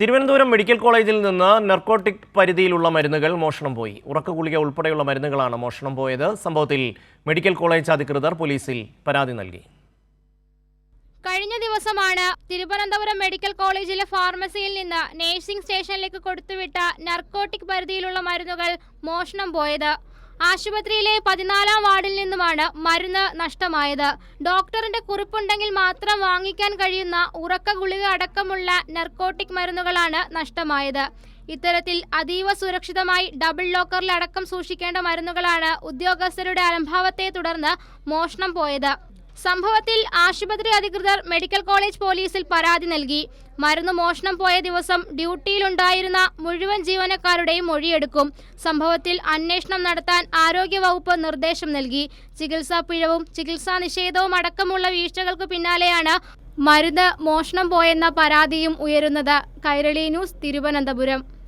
Thiruvananthapuram medical കോളേജിൽ നിന്ന് narcotic പരിധിയിലുള്ള മരുന്നുകൾ മോഷണം പോയി. ഉറക്ക ഗുളിക ഉൾപ്പെടെയുള്ള മരുന്നുകളാണ് മോഷണം പോയത്. സംഭവത്തിൽ മെഡിക്കൽ കോളേജ് അധികൃതർ പോലീസിൽ പരാതി നൽകി. കഴിഞ്ഞ ദിവസമാണ് തിരുവനന്തപുരം മെഡിക്കൽ കോളേജിലെ ഫാർമസിയിൽ നിന്ന് നഴ്സിംഗ് സ്റ്റേഷനിലേക്ക് കൊടുത്തുവിട്ട നർക്കോട്ടിക് പരിധിയിലുള്ള മരുന്നുകൾ മോഷണം പോയത്. ആശുപത്രിയിലെ 14-ാം വാർഡിൽ നിന്നുമാണ് മരുന്ന് നഷ്ടമായത്. ഡോക്ടറിന്റെ കുറിപ്പുണ്ടെങ്കിൽ മാത്രം വാങ്ങിക്കാൻ കഴിയുന്ന ഉറക്ക ഗുളിക അടക്കമുള്ള നർക്കോട്ടിക് മരുന്നുകളാണ് നഷ്ടമായത്. ഇത്തരത്തിൽ അതീവ സുരക്ഷിതമായി ഡബിൾ ലോക്കറിൽ അടക്കം സൂക്ഷിക്കേണ്ട മരുന്നുകളാണ് ഉദ്യോഗസ്ഥരുടെ അലംഭാവത്തെ തുടർന്ന് മോഷണം പോയത്. സംഭവത്തിൽ ആശുപത്രി അധികൃതർ മെഡിക്കൽ കോളേജ് പോലീസിൽ പരാതി നൽകി. മരുന്ന് മോഷണം പോയ ദിവസം ഡ്യൂട്ടിയിലുണ്ടായിരുന്ന മുഴുവൻ ജീവനക്കാരുടെയും മൊഴിയെടുക്കും. സംഭവത്തിൽ അന്വേഷണം നടത്താൻ ആരോഗ്യവകുപ്പ് നിർദ്ദേശം നൽകി. ചികിത്സാ പിഴവും ചികിത്സാ നിഷേധവും അടക്കമുള്ള വീഴ്ചകൾക്ക് പിന്നാലെയാണ് മരുന്ന് മോഷണം പോയെന്ന പരാതിയും ഉയരുന്നത്. കൈരളി ന്യൂസ്, തിരുവനന്തപുരം.